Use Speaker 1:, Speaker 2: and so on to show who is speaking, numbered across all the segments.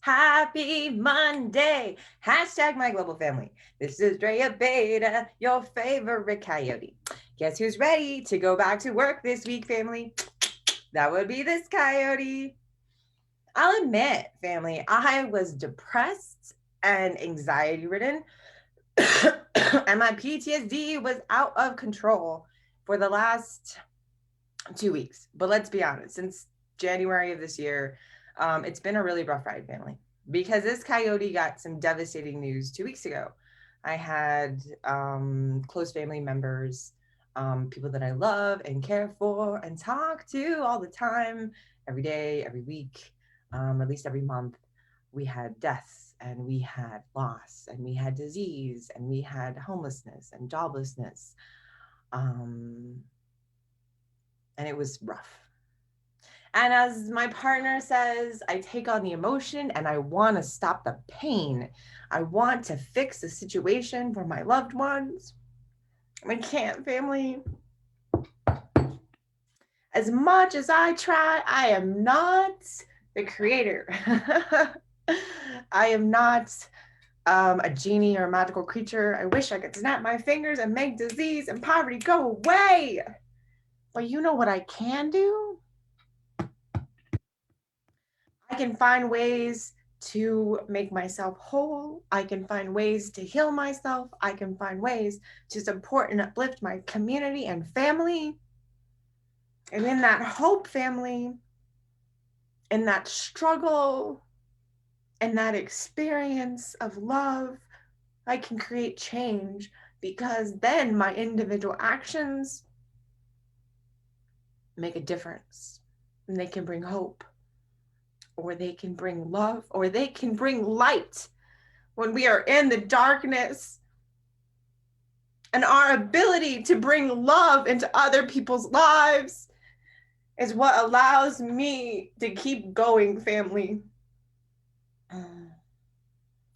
Speaker 1: Happy Monday. Hashtag my global family. This is Drea Beta, your favorite coyote. Guess who's ready to go back to work this week, family? That would be this coyote. I'll admit, family, I was depressed and anxiety ridden, and my PTSD was out of control for the last 2 weeks. But let's be honest, since January of this year, it's been a really rough ride, family, because this coyote got some devastating news 2 weeks ago. I had close family members, people that I love and care for and talk to all the time, every day, every week, at least every month. We had deaths and we had loss and we had disease and we had homelessness and joblessness. And it was rough. And as my partner says, I take on the emotion and I want to stop the pain. I want to fix the situation for my loved ones. I can't, family. As much as I try, I am not the creator. I am not a genie or a magical creature. I wish I could snap my fingers and make disease and poverty go away. But you know what I can do? I can find ways to make myself whole. I can find ways to heal myself. I can find ways to support and uplift my community and family. And in that hope, family, in that struggle, in that experience of love, I can create change, because then my individual actions make a difference and they can bring hope, or they can bring love, or they can bring light when we are in the darkness. And our ability to bring love into other people's lives is what allows me to keep going, family.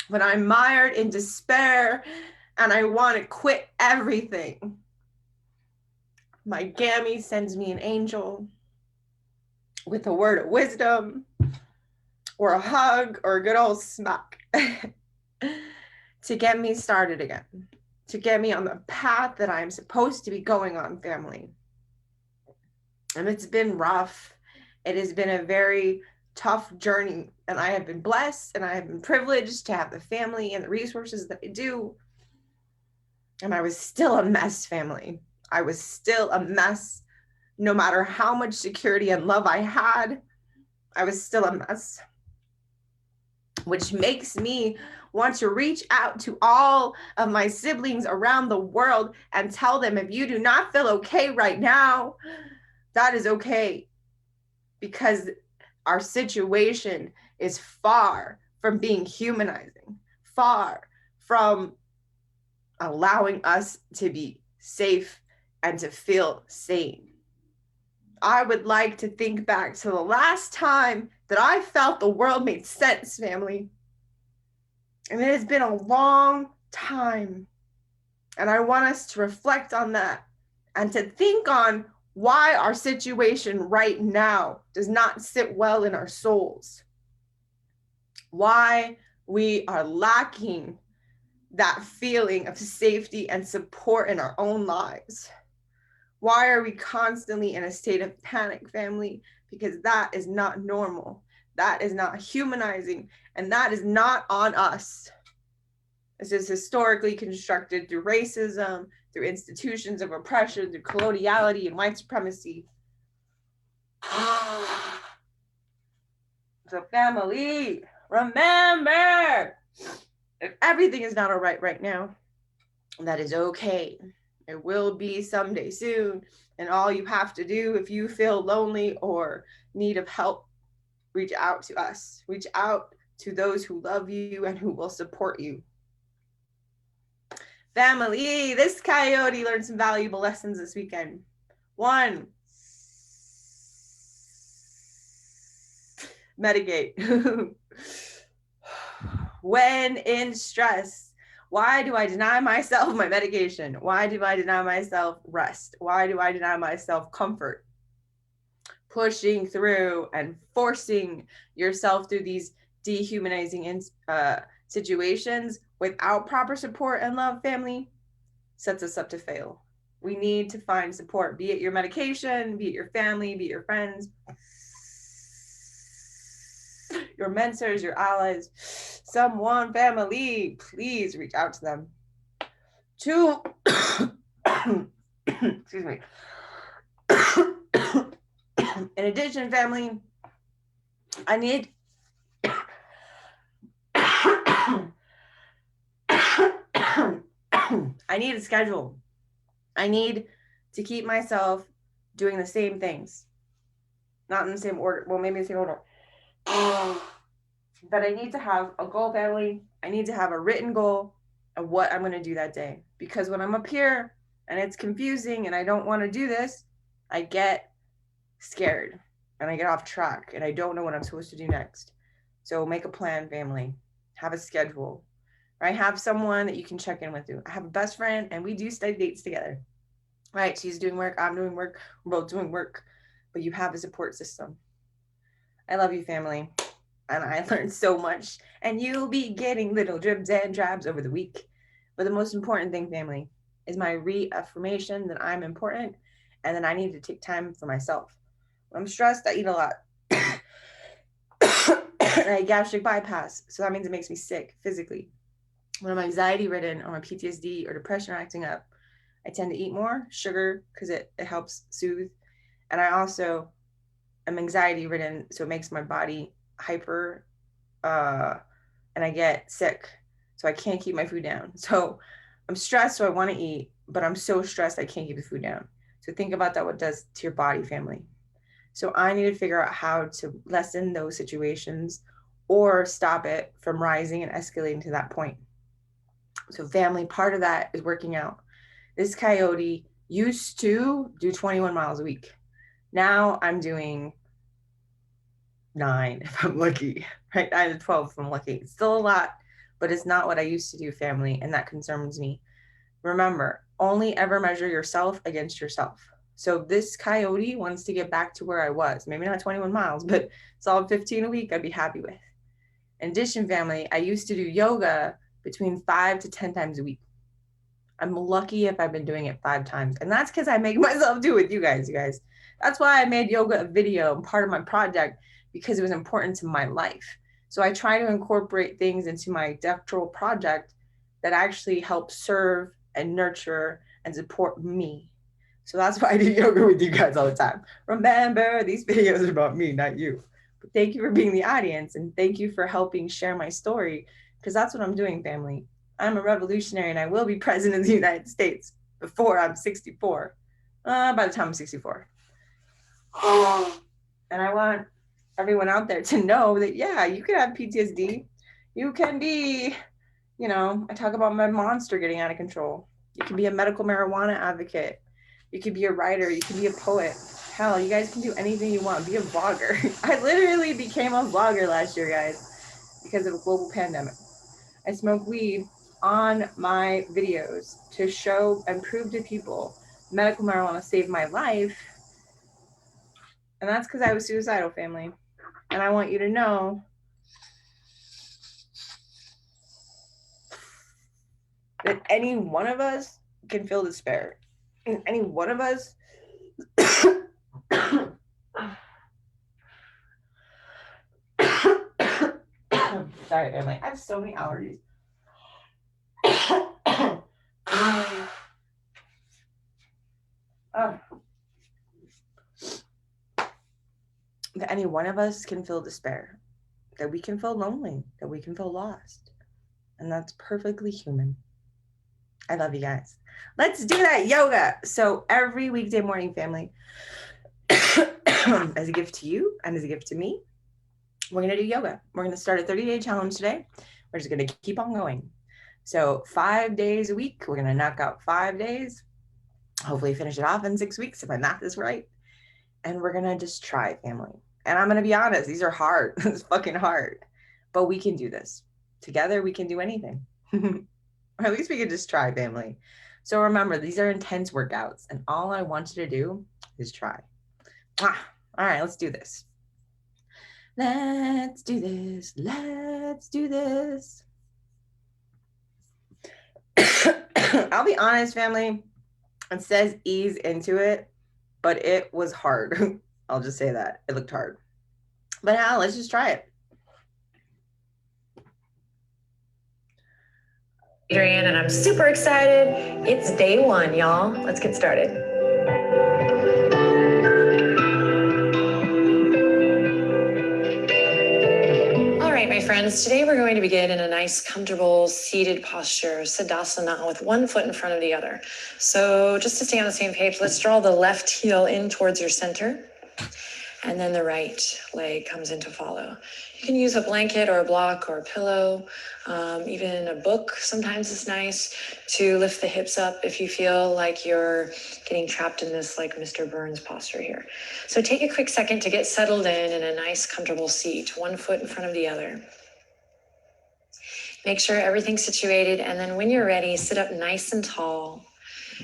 Speaker 1: When I'm mired in despair and I want to quit everything, my Gammy sends me an angel with a word of wisdom, or a hug, or a good old smack to get me started again, to get me on the path that I'm supposed to be going on, family. And it's been rough. It has been a very tough journey, and I have been blessed and I have been privileged to have the family and the resources that I do. And I was still a mess, family. I was still a mess. No matter how much security and love I had, I was still a mess. Which makes me want to reach out to all of my siblings around the world and tell them, if you do not feel okay right now, that is okay. Because our situation is far from being humanizing, far from allowing us to be safe and to feel sane. I would like to think back to the last time that I felt the world made sense, family. And it has been a long time. And I want us to reflect on that and to think on why our situation right now does not sit well in our souls. Why we are lacking that feeling of safety and support in our own lives. Why are we constantly in a state of panic, family? Because that is not normal. That is not humanizing, and that is not on us. This is historically constructed through racism, through institutions of oppression, through coloniality and white supremacy. So, family, remember, if everything is not all right now, that is okay. It will be someday soon. And all you have to do, if you feel lonely or need of help, reach out to us. Reach out to those who love you and who will support you. Family, this coyote learned some valuable lessons this weekend. 1, medicate. When in stress, why do I deny myself my medication? Why do I deny myself rest? Why do I deny myself comfort? Pushing through and forcing yourself through these dehumanizing situations without proper support and love, family, sets us up to fail. We need to find support, be it your medication, be it your family, be it your friends, your mentors, your allies, someone, family. Please reach out to them. Two, excuse me. In addition, family, I need a schedule. I need to keep myself doing the same things. Not in the same order. Well, maybe the same order. But I need to have a goal, family. I need to have a written goal of what I'm going to do that day. Because when I'm up here and it's confusing and I don't want to do this, I get scared and I get off track and I don't know what I'm supposed to do next. So make a plan, family. Have a schedule. Right? Have someone that you can check in with. I have a best friend and we do study dates together. Right? She's doing work. I'm doing work. We're both doing work. But you have a support system. I love you, family. And I learned so much. And you'll be getting little dribs and drabs over the week. But the most important thing, family, is my reaffirmation that I'm important and that I need to take time for myself. When I'm stressed, I eat a lot. And I gastric bypass. So that means it makes me sick physically. When I'm anxiety ridden or my PTSD or depression are acting up, I tend to eat more sugar because it helps soothe. And I also am anxiety ridden, so it makes my body hyper and I get sick. So I can't keep my food down. So I'm stressed, so I want to eat, but I'm so stressed I can't keep the food down. So think about that, what it does to your body, family. So I need to figure out how to lessen those situations or stop it from rising and escalating to that point. So family, part of that is working out. This coyote used to do 21 miles a week. Now I'm doing 9 if I'm lucky, right? 9 to 12 if I'm lucky. It's still a lot, but it's not what I used to do, family, and that concerns me. Remember, only ever measure yourself against yourself. So this coyote wants to get back to where I was. Maybe not 21 miles, but solid 15 a week I'd be happy with. In addition, family, I used to do yoga between 5 to 10 times a week. I'm lucky if I've been doing it 5 times. And that's because I make myself do it with you guys. That's why I made yoga a video and part of my project, because it was important to my life. So I try to incorporate things into my doctoral project that actually help serve and nurture and support me. So that's why I do yoga with you guys all the time. Remember, these videos are about me, not you. But thank you for being the audience, and thank you for helping share my story, because that's what I'm doing, family. I'm a revolutionary, and I will be president of the United States before I'm 64. By the time I'm 64. And I want everyone out there to know that, yeah, you can have PTSD. You can be, I talk about my monster getting out of control. You can be a medical marijuana advocate. You can be a writer. You can be a poet. Hell, you guys can do anything you want. Be a vlogger. I literally became a vlogger last year, guys, because of a global pandemic. I smoke weed on my videos to show and prove to people medical marijuana saved my life. And that's because I was suicidal, family. And I want you to know that any one of us can feel despair. And any one of us sorry, family. I have so many allergies. That any one of us can feel despair, that we can feel lonely, that we can feel lost. And that's perfectly human. I love you guys. Let's do that yoga. So every weekday morning, family, as a gift to you and as a gift to me, we're going to do yoga. We're going to start a 30-day challenge today. We're just going to keep on going. So 5 days a week, we're going to knock out 5 days, hopefully finish it off in 6 weeks if my math is right. And we're going to just try, family. And I'm going to be honest, these are hard. It's fucking hard. But we can do this. Together, we can do anything. Or at least we can just try, family. So remember, these are intense workouts. And all I want you to do is try. All right, let's do this. Let's do this. Let's do this. I'll be honest, family. It says ease into it, but it was hard. I'll just say that. It looked hard. But now let's just try it.
Speaker 2: Adriene, and I'm super excited. It's day one, y'all. Let's get started. All right, my friends, today we're going to begin in a nice, comfortable, seated posture, Sadasana, with one foot in front of the other. So just to stay on the same page, let's draw the left heel in towards your center, and then the right leg comes in to follow. You can use a blanket or a block or a pillow, even a book sometimes is nice to lift the hips up if you feel like you're getting trapped in this like Mr. Burns posture here. So take a quick second to get settled in a nice comfortable seat, one foot in front of the other. Make sure everything's situated, and then when you're ready, sit up nice and tall.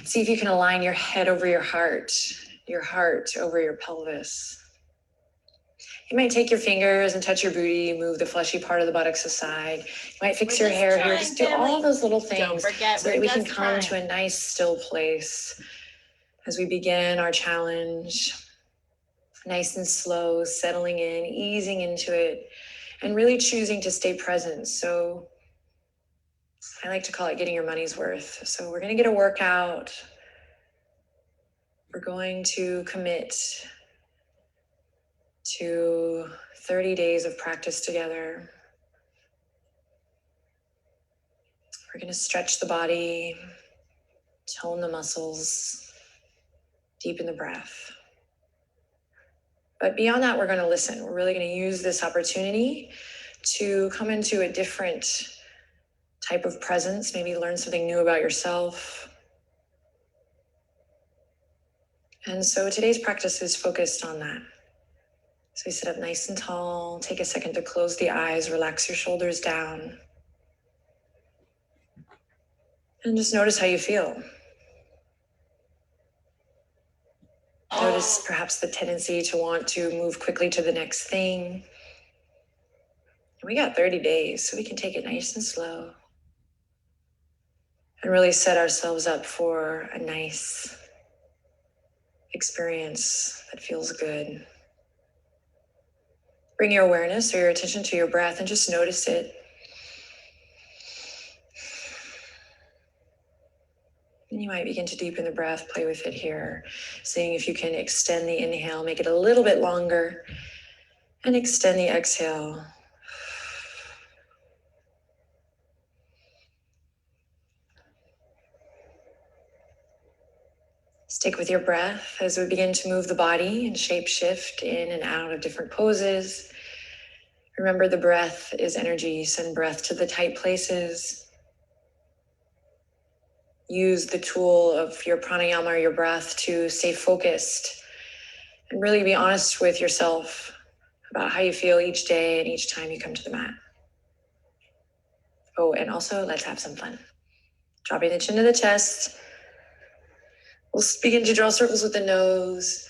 Speaker 2: See if you can align your head over your heart over your pelvis. You might take your fingers and touch your booty, move the fleshy part of the buttocks aside. You might fix your hair here. Just do all those little things so that we can come to a nice still place as we begin our challenge. Nice and slow, settling in, easing into it, and really choosing to stay present. So I like to call it getting your money's worth. So we're going to get a workout. We're going to commit to 30 days of practice together. We're going to stretch the body, tone the muscles, deepen the breath. But beyond that, we're going to listen. We're really going to use this opportunity to come into a different type of presence, maybe learn something new about yourself. And so today's practice is focused on that. So you sit up nice and tall, take a second to close the eyes, relax your shoulders down. And just notice how you feel. Notice perhaps the tendency to want to move quickly to the next thing. And we got 30 days, so we can take it nice and slow and really set ourselves up for a nice experience that feels good. Bring your awareness or your attention to your breath and just notice it. And you might begin to deepen the breath, play with it here, seeing if you can extend the inhale, make it a little bit longer, and extend the exhale. Stick with your breath as we begin to move the body and shape shift in and out of different poses. Remember, the breath is energy. Send breath to the tight places. Use the tool of your pranayama or your breath to stay focused and really be honest with yourself about how you feel each day and each time you come to the mat. Oh, and also let's have some fun. Dropping the chin to the chest. We'll begin to draw circles with the nose.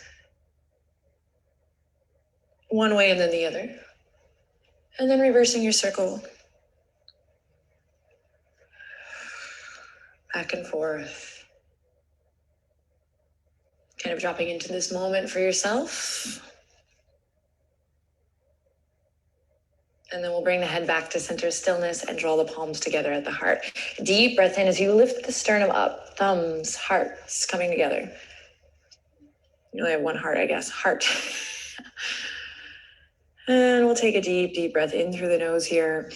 Speaker 2: One way and then the other. And then reversing your circle. Back and forth. Kind of dropping into this moment for yourself. And then we'll bring the head back to center stillness and draw the palms together at the heart. Deep breath in as you lift the sternum up. Thumbs, hearts coming together. You only have one heart, I guess. Heart. And we'll take a deep, deep breath in through the nose here.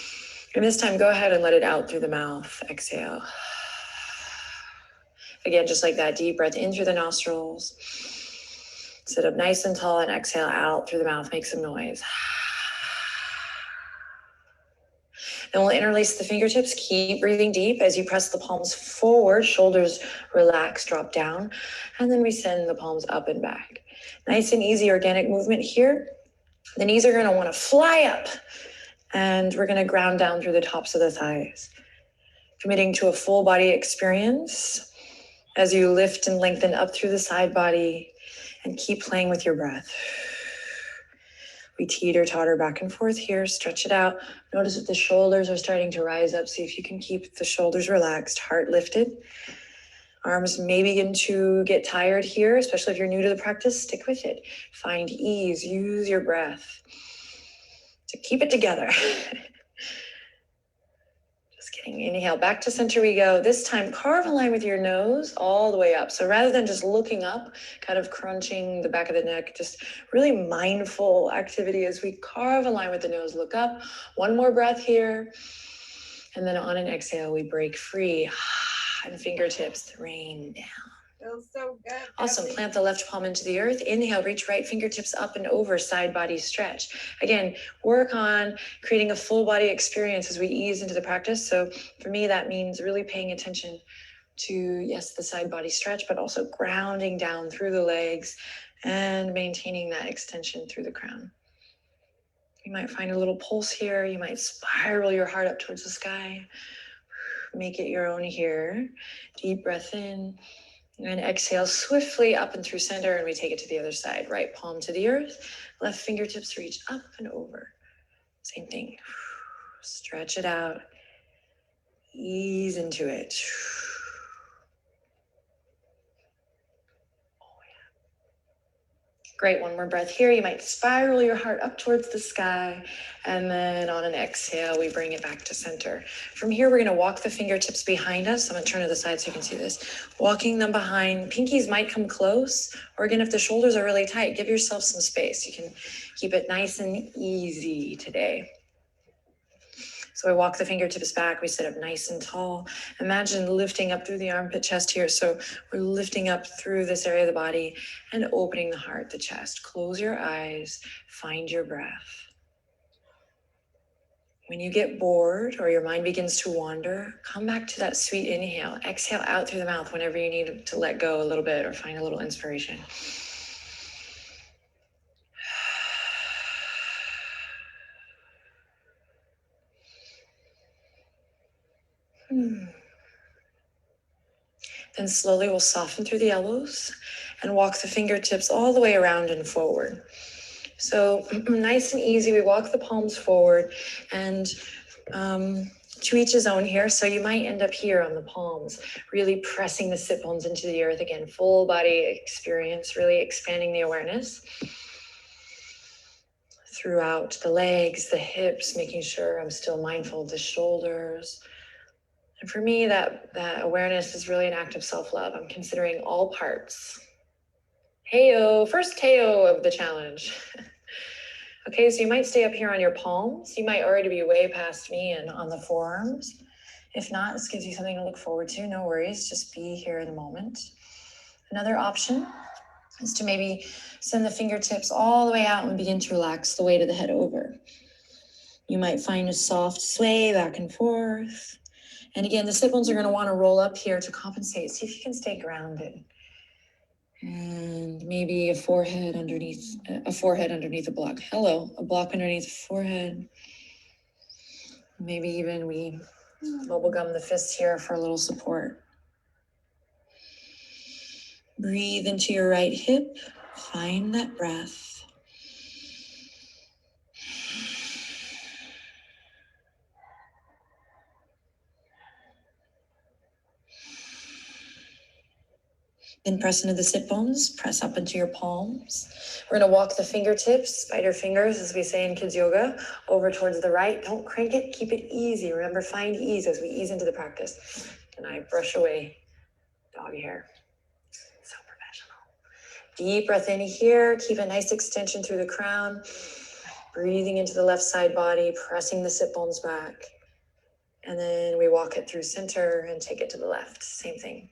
Speaker 2: And this time, go ahead and let it out through the mouth. Exhale. Again, just like that, deep breath in through the nostrils. Sit up nice and tall and exhale out through the mouth. Make some noise. Then we'll interlace the fingertips. Keep breathing deep as you press the palms forward. Shoulders relax, drop down. And then we send the palms up and back. Nice and easy organic movement here. The knees are going to want to fly up. And we're going to ground down through the tops of the thighs. Committing to a full body experience as you lift and lengthen up through the side body and keep playing with your breath. We teeter-totter back and forth here, stretch it out. Notice that the shoulders are starting to rise up. See if you can keep the shoulders relaxed, heart lifted. Arms may begin to get tired here, especially if you're new to the practice. Stick with it. Find ease. Use your breath to keep it together. Just kidding. Inhale, back to center we go. This time, carve a line with your nose all the way up. So rather than just looking up, kind of crunching the back of the neck, just really mindful activity as we carve a line with the nose, look up. One more breath here. And then on an exhale, we break free. And fingertips rain down.
Speaker 1: Feels so good.
Speaker 2: Awesome. Plant the left palm into the earth. Inhale, reach right fingertips up and over, side body stretch. Again, work on creating a full body experience as we ease into the practice. So for me, that means really paying attention to, yes, the side body stretch, but also grounding down through the legs and maintaining that extension through the crown. You might find a little pulse here. You might spiral your heart up towards the sky. Make it your own here. Deep breath in and exhale swiftly up and through center, and we take it to the other side. Right palm to the earth, left fingertips reach up and over. Same thing. Stretch it out. Ease into it. Great, one more breath here. You might spiral your heart up towards the sky. And then on an exhale, we bring it back to center. From here, we're gonna walk the fingertips behind us. I'm gonna turn to the side so you can see this. Walking them behind, pinkies might come close. Or again, if the shoulders are really tight, give yourself some space. You can keep it nice and easy today. So I walk the fingertips back, we sit up nice and tall. Imagine lifting up through the armpit chest here. So we're lifting up through this area of the body and opening the heart, the chest. Close your eyes, find your breath. When you get bored or your mind begins to wander, come back to that sweet inhale. Exhale out through the mouth whenever you need to let go a little bit or find a little inspiration. Then slowly we'll soften through the elbows and walk the fingertips all the way around and forward. So nice and easy, we walk the palms forward and to each his own here. So you might end up here on the palms, really pressing the sit bones into the earth again, full body experience, really expanding the awareness throughout the legs, the hips, making sure I'm still mindful of the shoulders. And for me, that awareness is really an act of self-love. I'm considering all parts. Heyo, first heyo of the challenge. Okay, so you might stay up here on your palms. You might already be way past me and on the forearms. If not, this gives you something to look forward to. No worries, just be here in the moment. Another option is to maybe send the fingertips all the way out and begin to relax the weight of the head over. You might find a soft sway back and forth. And again, the sit bones are going to want to roll up here to compensate. See if you can stay grounded. And maybe a forehead underneath a block. Hello, a block underneath the forehead. Maybe even we bubblegum the fists here for a little support. Breathe into your right hip. Find that breath. Then press into the sit bones, press up into your palms. We're gonna walk the fingertips, spider fingers, as we say in kids yoga, over towards the right. Don't crank it, keep it easy. Remember, find ease as we ease into the practice. And I brush away dog hair. So professional. Deep breath in here, keep a nice extension through the crown. Breathing into the left side body, pressing the sit bones back. And then we walk it through center and take it to the left, same thing.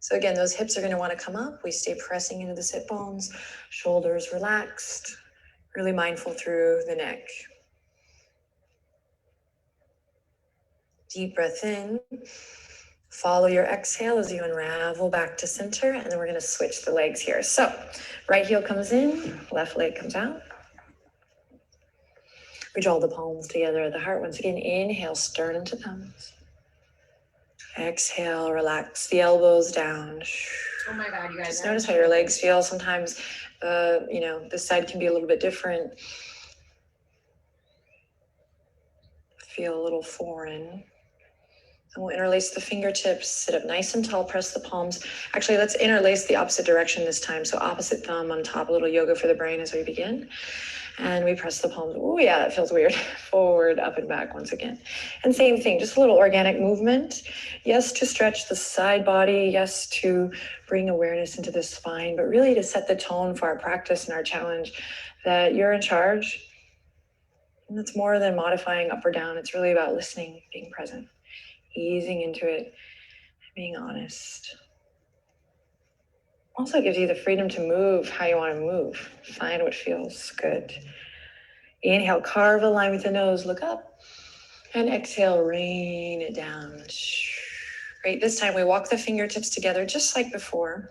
Speaker 2: So again, those hips are going to want to come up. We stay pressing into the sit bones, shoulders relaxed, really mindful through the neck. Deep breath in. Follow your exhale as you unravel back to center, and then we're going to switch the legs here. So right heel comes in, left leg comes out. We draw the palms together at the heart. Once again, inhale, sternum to thumbs. Exhale, relax the elbows down.
Speaker 1: Oh my God, you guys.
Speaker 2: Just notice how your legs feel. Sometimes, this side can be a little bit different. feel a little foreign. And we'll interlace the fingertips, sit up nice and tall, press the palms. Actually, let's interlace the opposite direction this time. So opposite thumb on top, a little yoga for the brain as we begin. And we press the palms. Oh yeah, that feels weird. Forward, up and back once again. And same thing, just a little organic movement. Yes, to stretch the side body. Yes, to bring awareness into the spine, but really to set the tone for our practice and our challenge that you're in charge. And it's more than modifying up or down. It's really about listening, being present, easing into it, being honest. Also gives you the freedom to move how you want to move. Find what feels good. Inhale, carve a line with the nose, look up. And exhale, rain it down. Great, this time we walk the fingertips together just like before.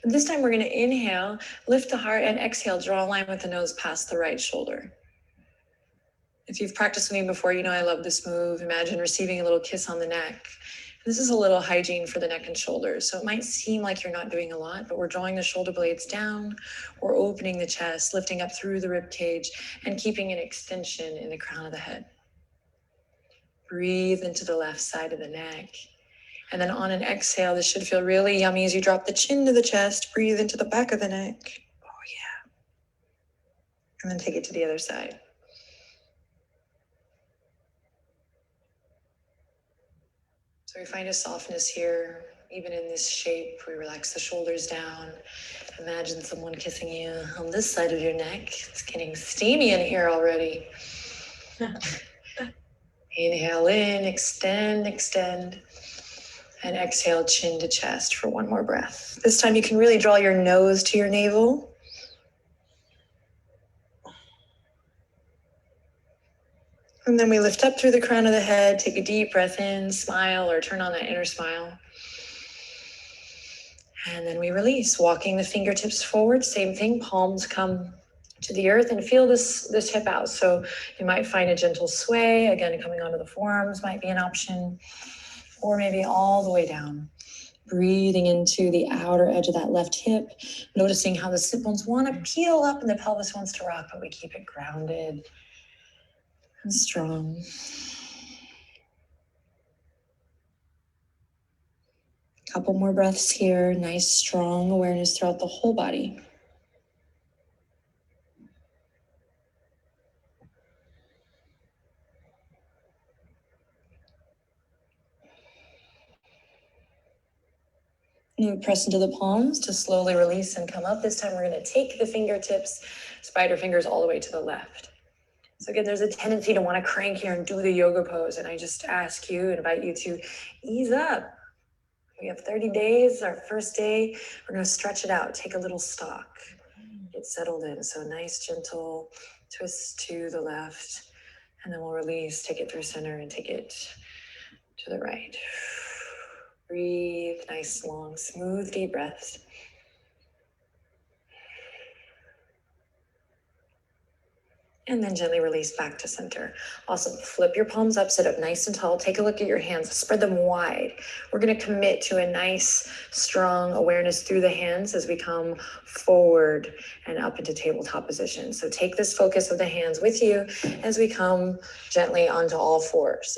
Speaker 2: But this time we're gonna inhale, lift the heart, and exhale, draw a line with the nose past the right shoulder. If you've practiced with me before, you know I love this move. Imagine receiving a little kiss on the neck. This is a little hygiene for the neck and shoulders. So it might seem like you're not doing a lot, but we're drawing the shoulder blades down. We're opening the chest, lifting up through the rib cage, and keeping an extension in the crown of the head. Breathe into the left side of the neck. And then on an exhale, this should feel really yummy as you drop the chin to the chest. Breathe into the back of the neck. Oh yeah. And then take it to the other side. So we find a softness here, even in this shape. We relax the shoulders down. Imagine someone kissing you on this side of your neck. It's getting steamy in here already. Inhale in, extend, extend. And exhale, chin to chest for one more breath. This time you can really draw your nose to your navel. And then we lift up through the crown of the head, take a deep breath in, smile or turn on that inner smile. And then we release, walking the fingertips forward, same thing, palms come to the earth and feel this hip out. So you might find a gentle sway, again, coming onto the forearms might be an option, or maybe all the way down. Breathing into the outer edge of that left hip, noticing how the sit bones want to peel up and the pelvis wants to rock, but we keep it grounded and strong. Couple more breaths here. Nice, strong awareness throughout the whole body. And we press into the palms to slowly release and come up. This time we're going to take the fingertips, spider fingers all the way to the left. So again, there's a tendency to want to crank here and do the yoga pose. And I just ask you, invite you to ease up. We have 30 days, our first day. We're going to stretch it out, take a little stock, get settled in. So nice, gentle twist to the left. And then we'll release, take it through center and take it to the right. Breathe, nice, long, smooth, deep breaths. And then gently release back to center. Awesome. Flip your palms up, sit up nice and tall. Take a look at your hands, spread them wide. We're going to commit to a nice, strong awareness through the hands as we come forward and up into tabletop position. So take this focus of the hands with you as we come gently onto all fours.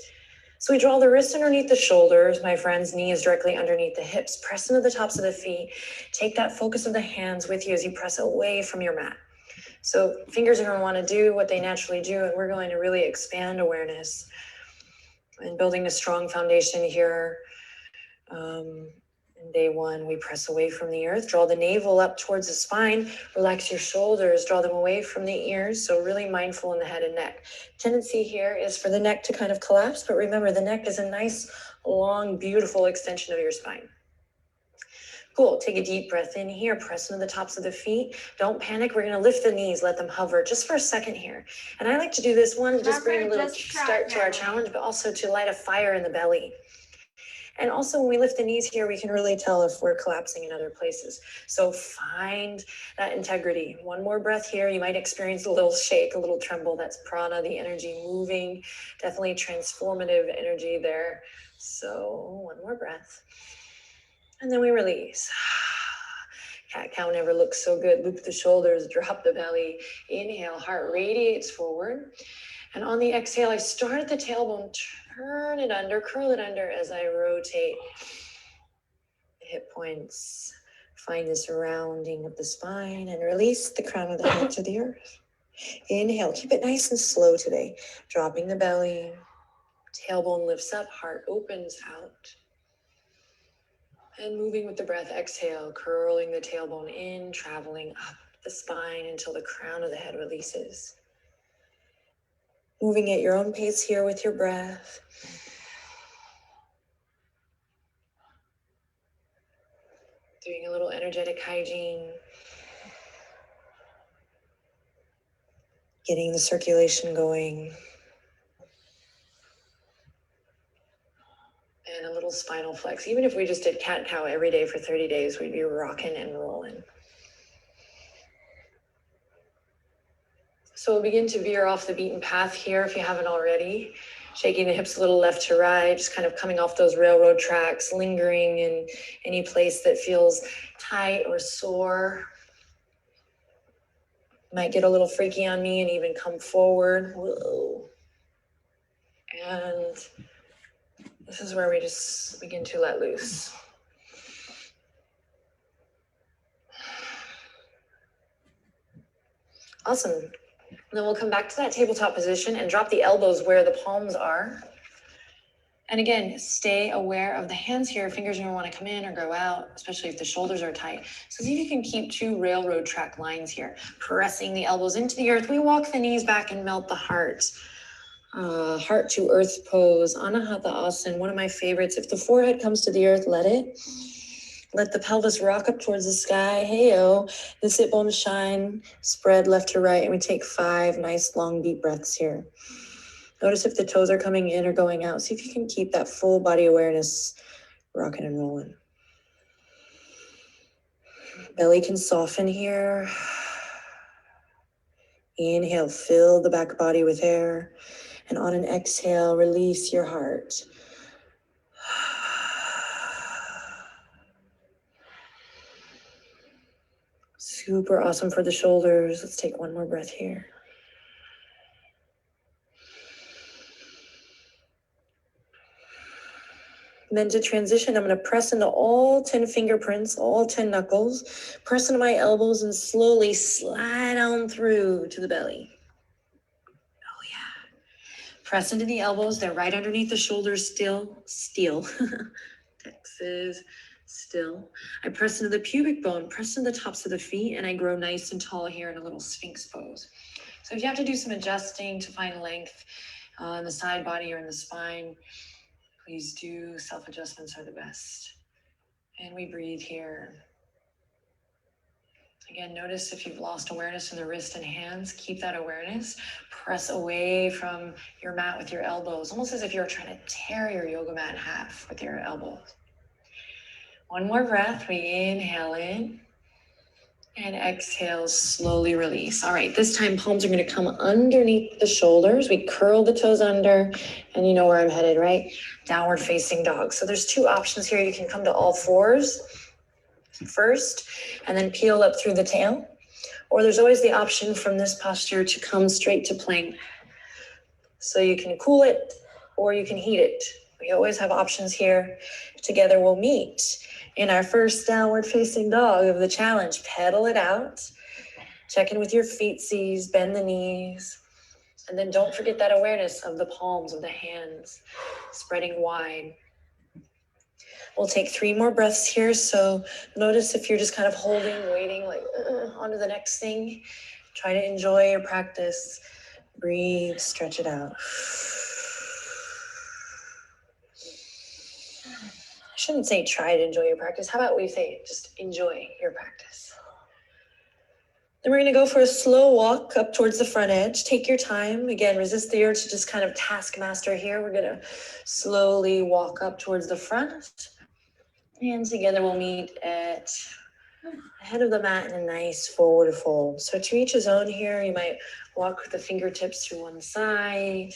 Speaker 2: So we draw the wrists underneath the shoulders, my friends, knees directly underneath the hips. Press into the tops of the feet. Take that focus of the hands with you as you press away from your mat. So fingers are going to want to do what they naturally do, and we're going to really expand awareness and building a strong foundation here. In day one, we press away from the earth, draw the navel up towards the spine, relax your shoulders, draw them away from the ears. So really mindful in the head and neck. Tendency here is for the neck to kind of collapse, but remember the neck is a nice, long, beautiful extension of your spine. Cool, take a deep breath in here, press into the tops of the feet. Don't panic, we're gonna lift the knees, let them hover just for a second here. And I like to do this one, just bring a little start to our challenge, but also to light a fire in the belly. And also when we lift the knees here, we can really tell if we're collapsing in other places. So find that integrity. One more breath here. You might experience a little shake, a little tremble. That's prana, the energy moving, definitely transformative energy there. So one more breath. And then we release. Cat cow never looks so good. Loop the shoulders, drop the belly. Inhale, heart radiates forward. And on the exhale, I start at the tailbone, turn it under, curl it under as I rotate the hip points. Find this rounding of the spine and release the crown of the head to the earth. Inhale, keep it nice and slow today. Dropping the belly, tailbone lifts up, heart opens out. And moving with the breath, exhale, curling the tailbone in, traveling up the spine until the crown of the head releases. Moving at your own pace here with your breath. Doing a little energetic hygiene. Getting the circulation going. And a little spinal flex. Even if we just did cat-cow every day for 30 days, we'd be rocking and rolling. So we'll begin to veer off the beaten path here if you haven't already. Shaking the hips a little left to right, just kind of coming off those railroad tracks, lingering in any place that feels tight or sore. Might get a little freaky on me and even come forward. Whoa. And this is where we just begin to let loose. Awesome. Then we'll come back to that tabletop position and drop the elbows where the palms are. And again, stay aware of the hands here. Fingers are going to want to come in or go out, especially if the shoulders are tight. So see if you can keep 2 railroad track lines here. Pressing the elbows into the earth. We walk the knees back and melt the heart. Heart to earth pose, Anahata Asana, one of my favorites. If the forehead comes to the earth, let it. Let the pelvis rock up towards the sky. Hey-o. The sit bones shine. Spread left to right. And we take 5 nice long deep breaths here. Notice if the toes are coming in or going out. See if you can keep that full body awareness rocking and rolling. Belly can soften here. Inhale, fill the back body with air. And on an exhale, release your heart. Super awesome for the shoulders. Let's take one more breath here. And then to transition, I'm going to press into all 10 fingerprints, all 10 knuckles. Press into my elbows and slowly slide on through to the belly. Oh, yeah. Press into the elbows. They're right underneath the shoulders still. Texas. Still. I press into the pubic bone, press into the tops of the feet, and I grow nice and tall here in a little sphinx pose. So if you have to do some adjusting to find length in the side body or in the spine, please do. Self-adjustments are the best. And we breathe here. Again, notice if you've lost awareness in the wrist and hands, keep that awareness. Press away from your mat with your elbows, almost as if you're trying to tear your yoga mat in half with your elbows. One more breath. We inhale in and exhale, slowly release. All right, this time palms are going to come underneath the shoulders. We curl the toes under, and you know where I'm headed, right? Downward facing dog. So there's 2 options here. You can come to all 4s first and then peel up through the tail. Or there's always the option from this posture to come straight to plank. So you can cool it or you can heat it. We always have options here. Together we'll meet in our first downward facing dog of the challenge. Pedal it out. Check in with your feetsies, bend the knees. And then don't forget that awareness of the palms of the hands spreading wide. We'll take 3 more breaths here. So notice if you're just kind of holding, waiting, like on to the next thing. Try to enjoy your practice. Breathe, stretch it out. I shouldn't say try to enjoy your practice. How about we say just enjoy your practice? Then we're going to go for a slow walk up towards the front edge. Take your time. Again, resist the urge to just kind of taskmaster here. We're going to slowly walk up towards the front. And together we'll meet at the head of the mat in a nice forward fold. So to each his own here, you might walk with the fingertips to one side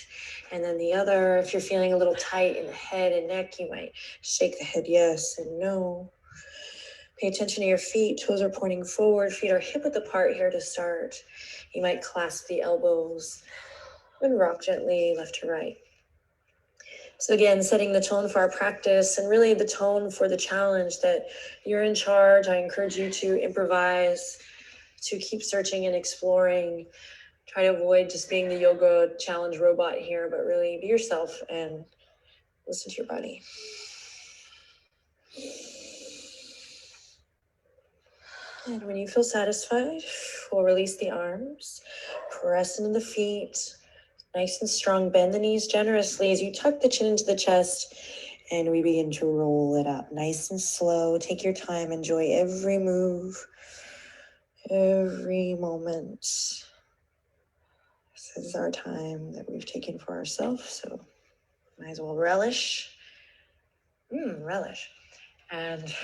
Speaker 2: and then the other. If you're feeling a little tight in the head and neck, you might shake the head yes and no. Pay attention to your feet. Toes are pointing forward. Feet are hip width apart here to start. You might clasp the elbows. and rock gently left to right. So again, setting the tone for our practice and really the tone for the challenge that you're in charge. I encourage you to improvise, to keep searching and exploring. Try to avoid just being the yoga challenge robot here, but really be yourself and listen to your body. And when you feel satisfied, we'll release the arms, press into the feet, nice and strong. Bend the knees generously as you tuck the chin into the chest, and we begin to roll it up nice and slow. Take your time, enjoy every move, every moment. This is our time that we've taken for ourselves, so might as well relish. Relish. And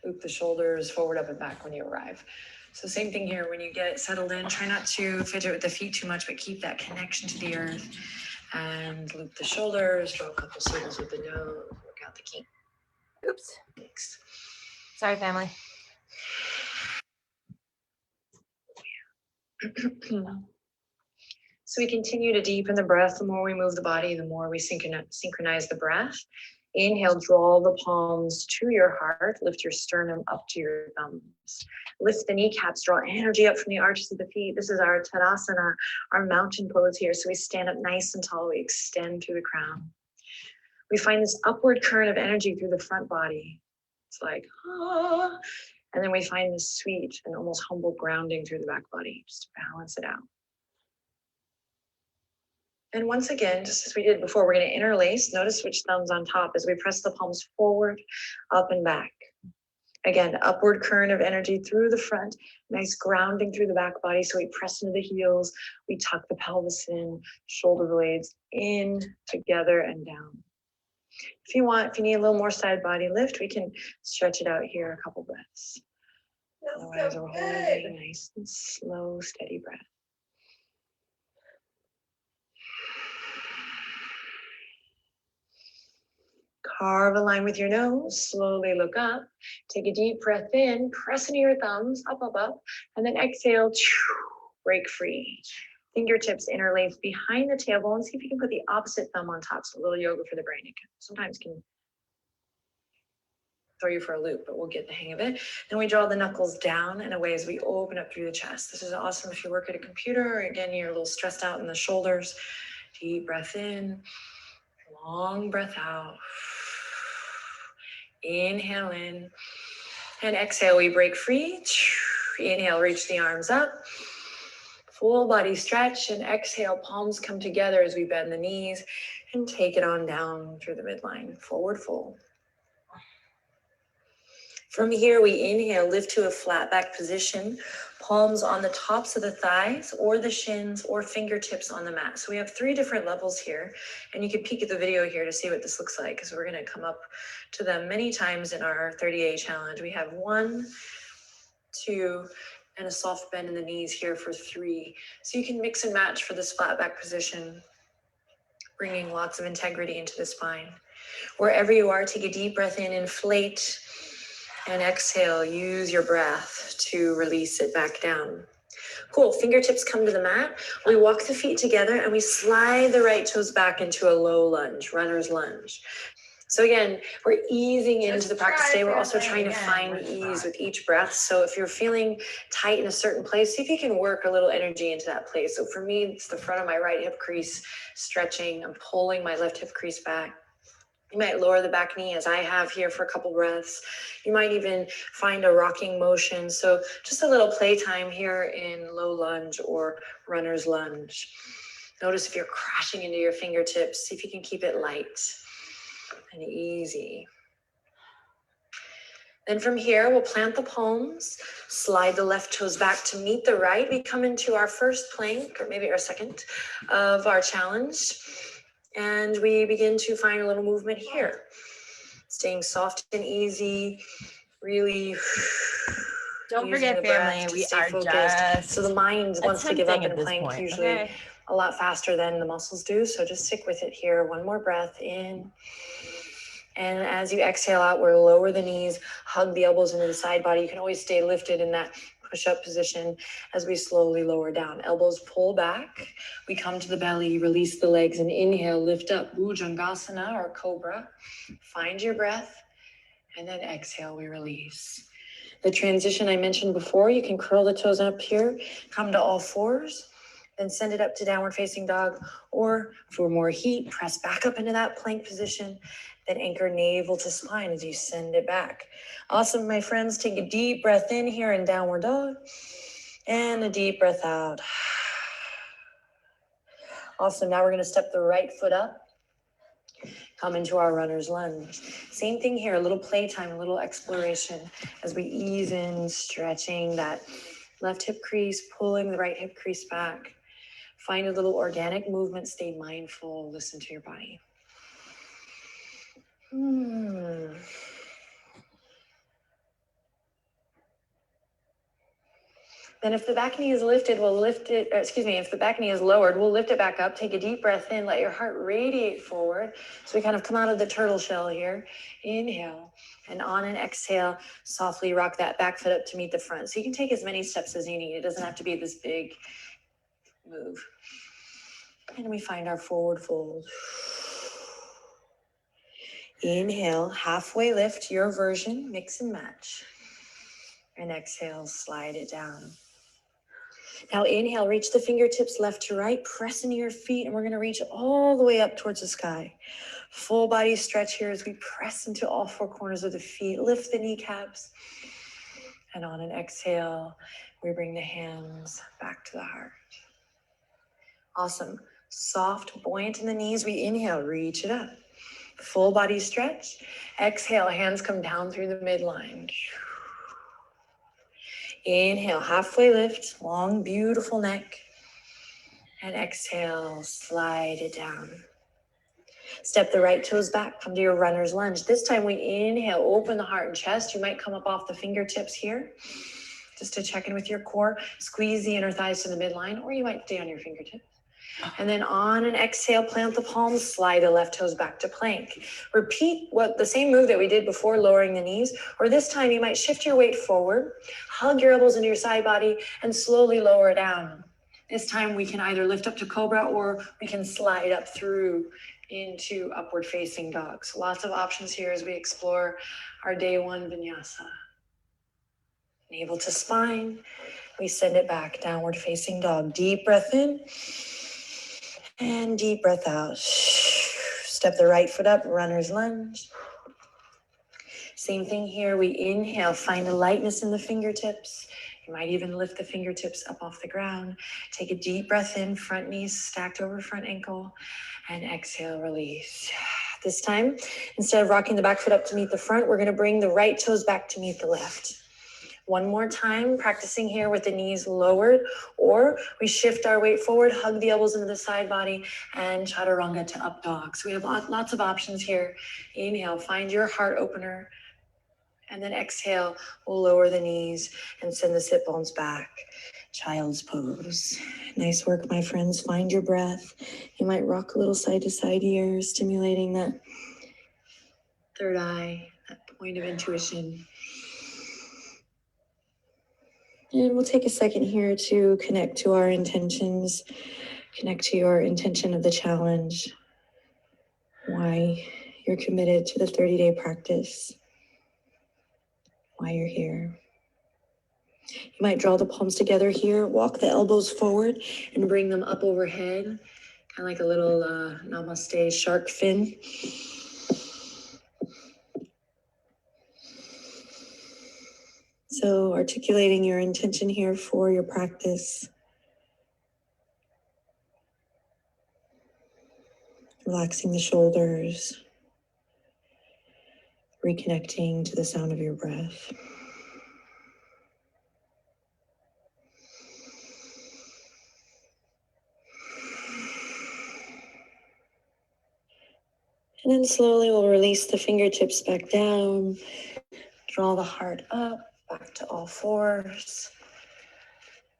Speaker 2: loop the shoulders forward, up, and back when you arrive. So same thing here. When you get settled in, try not to fidget with the feet too much, but keep that connection to the earth. And loop the shoulders, draw a couple circles with the nose, work out the key.
Speaker 1: Oops.
Speaker 2: Thanks.
Speaker 1: Sorry, family.
Speaker 2: So we continue to deepen the breath. The more we move the body, the more we synchronize the breath. Inhale, draw the palms to your heart. Lift your sternum up to your thumbs. Lift the kneecaps, draw energy up from the arches of the feet. This is our Tadasana, our mountain pose here. So we stand up nice and tall. We extend through the crown. We find this upward current of energy through the front body. It's like, ah. And then we find this sweet and almost humble grounding through the back body, just to balance it out. And once again, just as we did before, we're going to interlace. Notice which thumb's on top as we press the palms forward, up and back. Again, upward current of energy through the front, nice grounding through the back body. So we press into the heels, we tuck the pelvis in, shoulder blades in, together and down. If you need a little more side body lift, we can stretch it out here a couple breaths. Otherwise, we're holding nice and slow, steady breath. Carve a line with your nose, slowly look up, take a deep breath in, press into your thumbs, up, up, up, and then exhale, break free. Fingertips interlace behind the tailbone. See if you can put the opposite thumb on top. So a little yoga for the brain. It sometimes can throw you for a loop, but we'll get the hang of it. Then we draw the knuckles down and away as we open up through the chest. This is awesome if you work at a computer, or again, you're a little stressed out in the shoulders. Deep breath in, long breath out. Inhale in and exhale, we break free. Inhale, reach the arms up. Full body stretch, and exhale, palms come together as we bend the knees and take it on down through the midline, forward fold. From here, we inhale, lift to a flat back position, palms on the tops of the thighs or the shins or fingertips on the mat. So we have 3 different levels here, and you can peek at the video here to see what this looks like, because we're going to come up to them many times in our 30-day challenge. We have 1, 2, and a soft bend in the knees here for 3. So you can mix and match for this flat back position, bringing lots of integrity into the spine. Wherever you are, take a deep breath in, inflate, and exhale, use your breath to release it back down. Cool, fingertips come to the mat. We walk the feet together and we slide the right toes back into a low lunge, runner's lunge. So again, we're easing into the practice today. We're also trying to find ease with each breath. So if you're feeling tight in a certain place, see if you can work a little energy into that place. So for me, it's the front of my right hip crease stretching. I'm pulling my left hip crease back. You might lower the back knee as I have here for a couple breaths. You might even find a rocking motion. So just a little playtime here in low lunge or runner's lunge. Notice if you're crashing into your fingertips, see if you can keep it light and easy. Then from here, we'll plant the palms, slide the left toes back to meet the right. We come into our first plank, or maybe our second, of our challenge. And we begin to find a little movement here. Staying soft and easy, really
Speaker 1: Don't forget, family, we are
Speaker 2: focused.
Speaker 1: just
Speaker 2: So the mind wants to give up in plank
Speaker 1: point,
Speaker 2: usually
Speaker 1: okay?
Speaker 2: a lot faster than the muscles do. So just stick with it here. 1 more breath in. And as you exhale out, we'll lower the knees, hug the elbows into the side body. You can always stay lifted in that push-up position as we slowly lower down. Elbows pull back. We come to the belly, release the legs, and inhale, lift up, Bhujangasana or Cobra. Find your breath, and then exhale, we release. The transition I mentioned before, you can curl the toes up here, come to all fours, then send it up to downward facing dog, or for more heat, press back up into that plank position, then anchor navel to spine as you send it back. Awesome, my friends. Take a deep breath in here in downward dog, and a deep breath out. Awesome, now we're gonna step the right foot up, come into our runner's lunge. Same thing here, a little playtime, a little exploration as we ease in, stretching that left hip crease, pulling the right hip crease back. Find a little organic movement, stay mindful, listen to your body. Then if the back knee is lifted, we'll lift it, if the back knee is lowered, we'll lift it back up. Take a deep breath in, let your heart radiate forward. So we kind of come out of the turtle shell here. Inhale, and on an exhale, softly rock that back foot up to meet the front. So you can take as many steps as you need. It doesn't have to be this big move. And we find our forward fold. Inhale, halfway lift, your version, mix and match. And exhale, slide it down. Now inhale, reach the fingertips left to right, press into your feet, and we're gonna reach all the way up towards the sky. Full body stretch here as we press into all four corners of the feet, lift the kneecaps. And on an exhale, we bring the hands back to the heart. Awesome. Soft, buoyant in the knees. We inhale, reach it up. Full body stretch. Exhale, hands come down through the midline. Inhale, halfway lift, long, beautiful neck. And exhale, slide it down. Step the right toes back, come to your runner's lunge. This time we inhale, open the heart and chest. You might come up off the fingertips here, just to check in with your core. Squeeze the inner thighs to the midline, or you might stay on your fingertips. And then on an exhale, plant the palms, slide the left toes back to plank. Repeat the same move that we did before, lowering the knees, or this time you might shift your weight forward, hug your elbows into your side body, and slowly lower it down. This time we can either lift up to cobra, or we can slide up through into upward facing dog. So lots of options here as we explore our day one vinyasa. Navel to spine, we send it back, downward facing dog. Deep breath in. And deep breath out. Step the right foot up, runner's lunge. Same thing here. We inhale, find a lightness in the fingertips. You might even lift the fingertips up off the ground. Take a deep breath in, front knees stacked over front ankle. And exhale, release. This time, instead of rocking the back foot up to meet the front, we're going to bring the right toes back to meet the left. One more time, practicing here with the knees lowered, or we shift our weight forward, hug the elbows into the side body, and chaturanga to up dog. So we have lots of options here. Inhale, find your heart opener, and then exhale, we'll lower the knees and send the sit bones back. Child's pose. Nice work, my friends. Find your breath. You might rock a little side to side here, stimulating that third eye, that point of intuition. And we'll take a second here to connect to our intentions, connect to your intention of the challenge, why you're committed to the 30-day practice, why you're here. You might draw the palms together here, walk the elbows forward and bring them up overhead, kind of like a little namaste shark fin. So articulating your intention here for your practice. Relaxing the shoulders. Reconnecting to the sound of your breath. And then slowly we'll release the fingertips back down. Draw the heart up, back to all fours.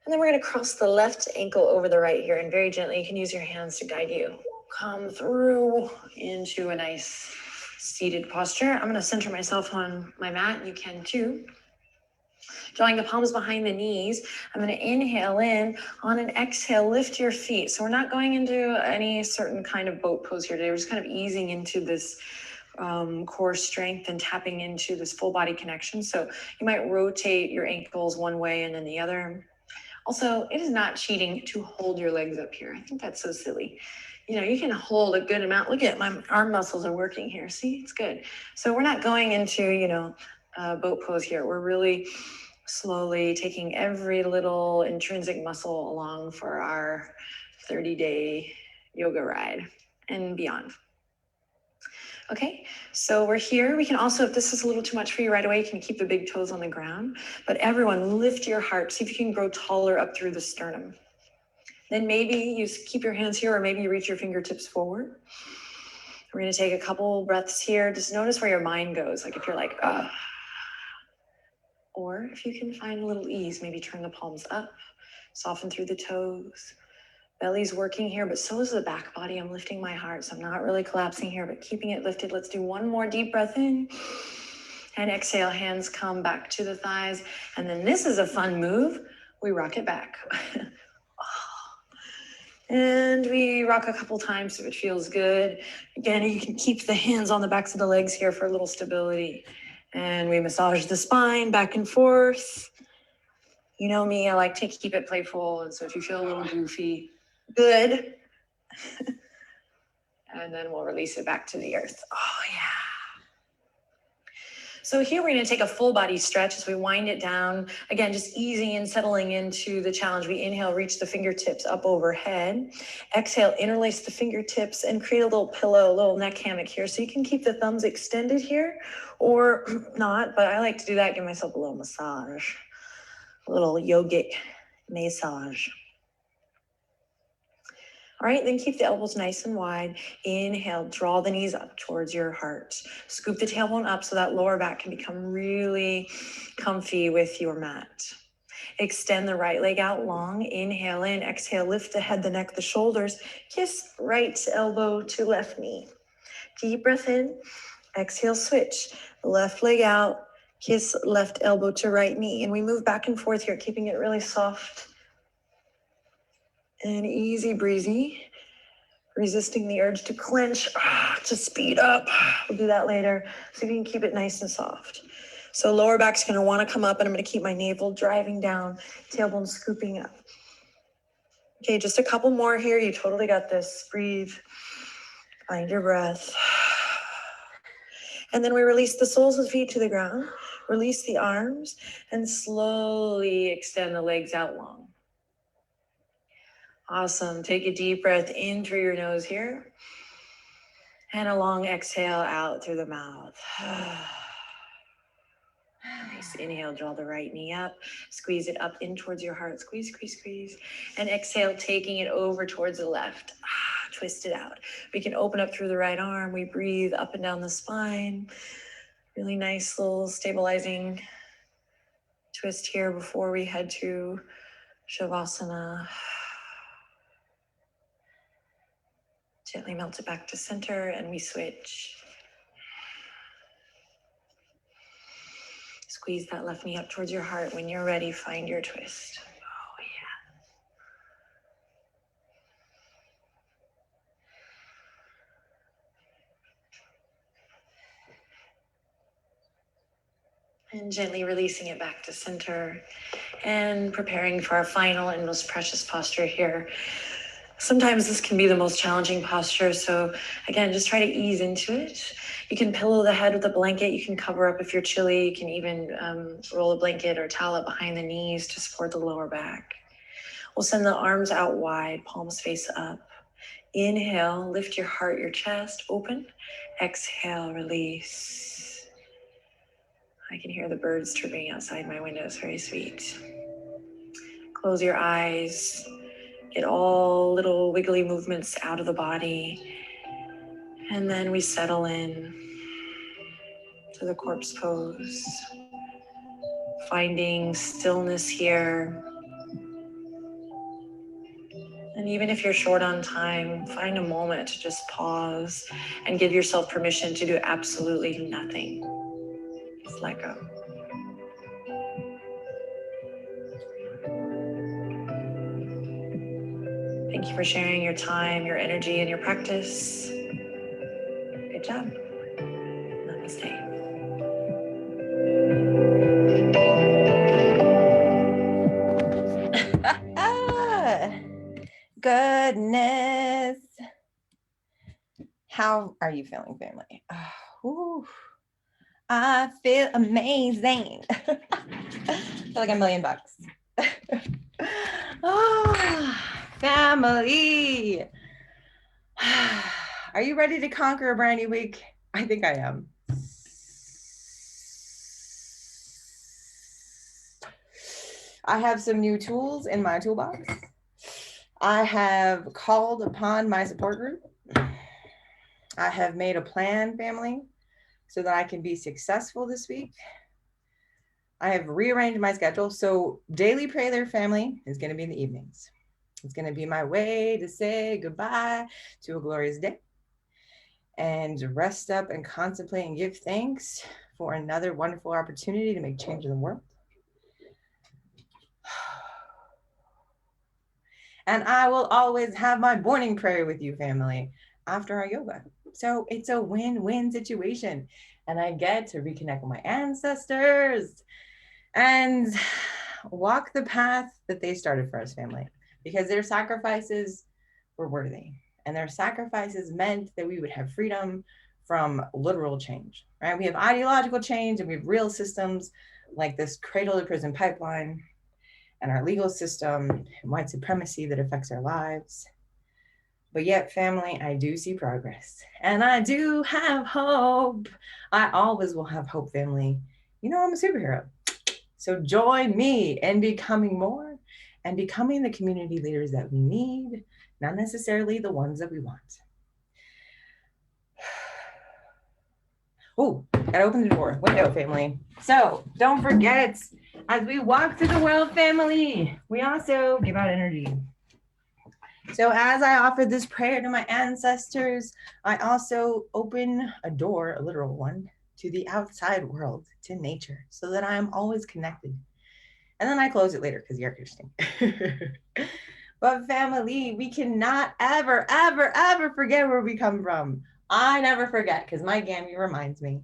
Speaker 2: And then we're going to cross the left ankle over the right here, and very gently, you can use your hands to guide you. Come through into a nice seated posture. I'm going to center myself on my mat. You can too. Drawing the palms behind the knees. I'm going to inhale in. On an exhale, lift your feet. So we're not going into any certain kind of boat pose here today. We're just kind of easing into this core strength and tapping into this full body connection. So you might rotate your ankles one way and then the other. Also, it is not cheating to hold your legs up here. I think that's so silly. You know, you can hold a good amount. Look at my arm muscles are working here. See, it's good. So we're not going into, you know, boat pose here. We're really slowly taking every little intrinsic muscle along for our 30-day yoga ride and beyond. Okay, so we're here. We can also, if this is a little too much for you right away, you can keep the big toes on the ground. But everyone, lift your heart. See if you can grow taller up through the sternum. Then maybe you keep your hands here, or maybe you reach your fingertips forward. We're going to take a couple breaths here. Just notice where your mind goes. Like if you're like, or if you can find a little ease, maybe turn the palms up, soften through the toes. Belly's working here, but so is the back body. I'm lifting my heart, so I'm not really collapsing here, but keeping it lifted. Let's do one more deep breath in. And exhale, hands come back to the thighs. And then this is a fun move. We rock it back. And we rock a couple times if it feels good. Again, you can keep the hands on the backs of the legs here for a little stability. And we massage the spine back and forth. You know me, I like to keep it playful. And so if you feel a little goofy, good. And then we'll release it back to the earth. Oh, yeah. So here we're going to take a full body stretch as we wind it down. Again, just easing and settling into the challenge. We inhale, reach the fingertips up overhead. Exhale, interlace the fingertips and create a little pillow, a little neck hammock here. So you can keep the thumbs extended here or not, but I like to do that, give myself a little massage, a little yogic massage. All right, then keep the elbows nice and wide. Inhale, draw the knees up towards your heart. Scoop the tailbone up so that lower back can become really comfy with your mat. Extend the right leg out long. Inhale in, exhale, lift the head, the neck, the shoulders. Kiss right elbow to left knee. Deep breath in, exhale, switch. Left leg out, kiss left elbow to right knee. And we move back and forth here, keeping it really soft and easy breezy, resisting the urge to clench, to speed up. We'll do that later. So you can keep it nice and soft. So lower back's gonna wanna come up and I'm gonna keep my navel driving down, tailbone scooping up. Okay, just a couple more here. You totally got this. Breathe, find your breath. And then we release the soles of the feet to the ground, release the arms, and slowly extend the legs out long. Awesome. Take a deep breath in through your nose here. And a long exhale out through the mouth. Nice inhale, draw the right knee up. Squeeze it up in towards your heart. Squeeze, squeeze, squeeze. And exhale, taking it over towards the left. Twist it out. We can open up through the right arm. We breathe up and down the spine. Really nice little stabilizing twist here before we head to Shavasana. Gently melt it back to center and we switch. Squeeze that left knee up towards your heart. When you're ready, find your twist. Oh, yeah. And gently releasing it back to center and preparing for our final and most precious posture here. Sometimes this can be the most challenging posture. So again, just try to ease into it. You can pillow the head with a blanket. You can cover up if you're chilly. You can even roll a blanket or towel it behind the knees to support the lower back. We'll send the arms out wide, palms face up. Inhale, lift your heart, your chest open. Exhale, release. I can hear the birds chirping outside my window. It's very sweet. Close your eyes. Get all little wiggly movements out of the body. And then we settle in to the corpse pose. Finding stillness here. And even if you're short on time, find a moment to just pause and give yourself permission to do absolutely nothing. Just let go. Thank you for sharing your time, your energy, and your practice. Good job. Namaste.
Speaker 1: Goodness. How are you feeling, family? I feel amazing. I feel like $1,000,000. Family. Are you ready to conquer a brand new week? I think I am. I have some new tools in my toolbox. I have called upon my support group. I have made a plan, family, so that I can be successful this week. I have rearranged my schedule. So daily prayer, family, is going to be in the evenings. It's going to be my way to say goodbye to a glorious day and rest up and contemplate and give thanks for another wonderful opportunity to make change in the world. And I will always have my morning prayer with you, family, after our yoga. So it's a win-win situation. And I get to reconnect with my ancestors and walk the path that they started for us, family, because their sacrifices were worthy. And their sacrifices meant that we would have freedom from literal change, right? We have ideological change and we have real systems like this cradle to prison pipeline and our legal system and white supremacy that affects our lives. But yet, family, I do see progress and I do have hope. I always will have hope, family. You know, I'm a superhero. So join me in becoming more and becoming the community leaders that we need, not necessarily the ones that we want. Oh, gotta open the window, family. So don't forget, as we walk through the world, family, we also give out energy. So as I offer this prayer to my ancestors, I also open a door, a literal one, to the outside world, to nature, so that I am always connected. And then I close it later because you're interesting. But family, we cannot ever, ever, ever forget where we come from. I never forget because my Gammy reminds me.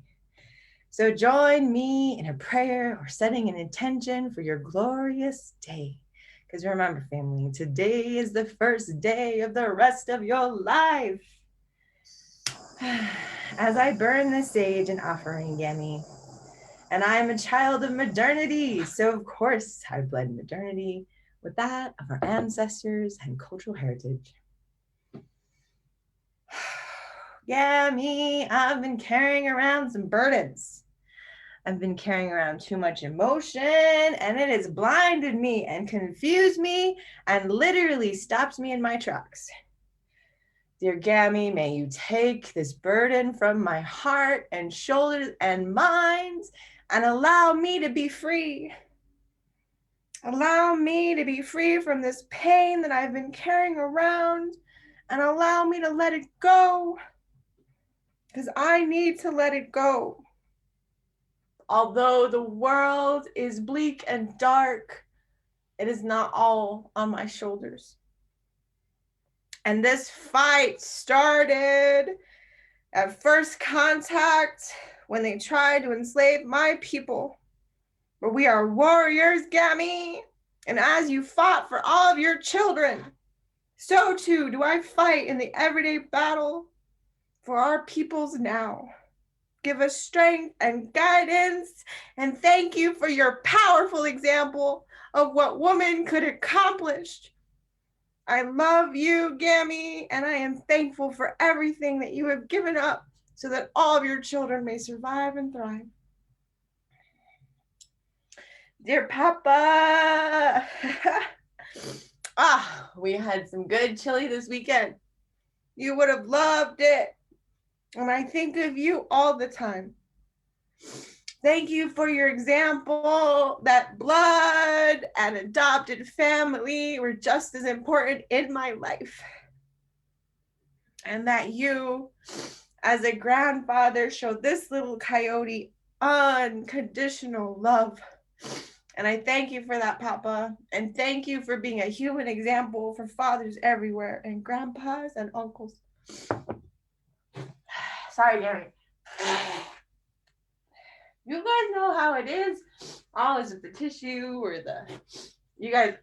Speaker 1: So join me in a prayer or setting an intention for your glorious day. Because remember, family, today is the first day of the rest of your life. As I burn the sage and offering, Gammy, and I'm a child of modernity. So of course I blend modernity with that of our ancestors and cultural heritage. Yeah, me, I've been carrying around some burdens. I've been carrying around too much emotion and it has blinded me and confused me and literally stopped me in my tracks. Dear Gammy, may you take this burden from my heart and shoulders and minds and allow me to be free. Allow me to be free from this pain that I've been carrying around and allow me to let it go because I need to let it go. Although the world is bleak and dark, it is not all on my shoulders. And this fight started at first contact when they tried to enslave my people. But we are warriors, Gammy. And as you fought for all of your children, so too do I fight in the everyday battle for our peoples now. Give us strength and guidance, and thank you for your powerful example of what woman could accomplish. I love you, Gammy, and I am thankful for everything that you have given up so that all of your children may survive and thrive. Dear Papa, we had some good chili this weekend. You would have loved it. And I think of you all the time. Thank you for your example that blood and adopted family were just as important in my life. And that you, as a grandfather, showed this little coyote unconditional love And I thank you for that, Papa. And thank you for being a human example for fathers everywhere and grandpas and uncles. Sorry, Gary. You guys know how it is. Always with the tissue or the. You guys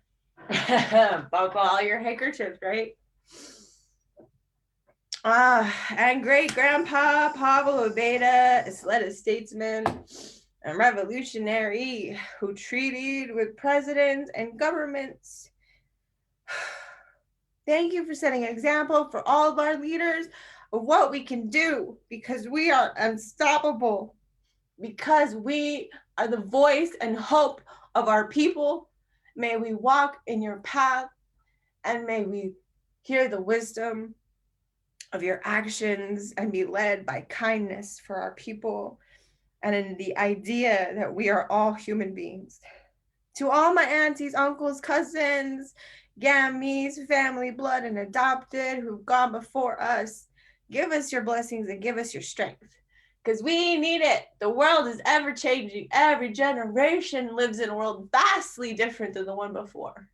Speaker 1: buckle all your handkerchiefs, right? And great grandpa Pablo Beta is led a statesman and revolutionary who treated with presidents and governments. Thank you for setting an example for all of our leaders of what we can do because we are unstoppable, because we are the voice and hope of our people. May we walk in your path and may we hear the wisdom of your actions and be led by kindness for our people and in the idea that we are all human beings. To all my aunties, uncles, cousins, gametes, family, blood, and adopted who've gone before us, give us your blessings and give us your strength. Because we need it. The world is ever changing. Every generation lives in a world vastly different than the one before.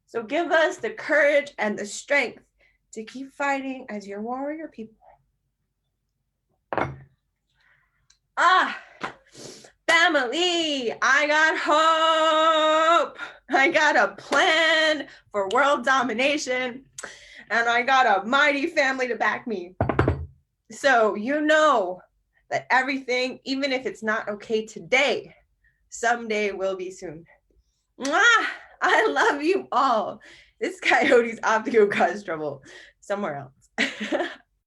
Speaker 1: So give us the courage and the strength to keep fighting as your warrior people. Family, I got hope. I got a plan for world domination, and I got a mighty family to back me. So you know that everything, even if it's not okay today, someday will be soon. Mwah! I love you all. This coyote's off to go cause trouble somewhere else.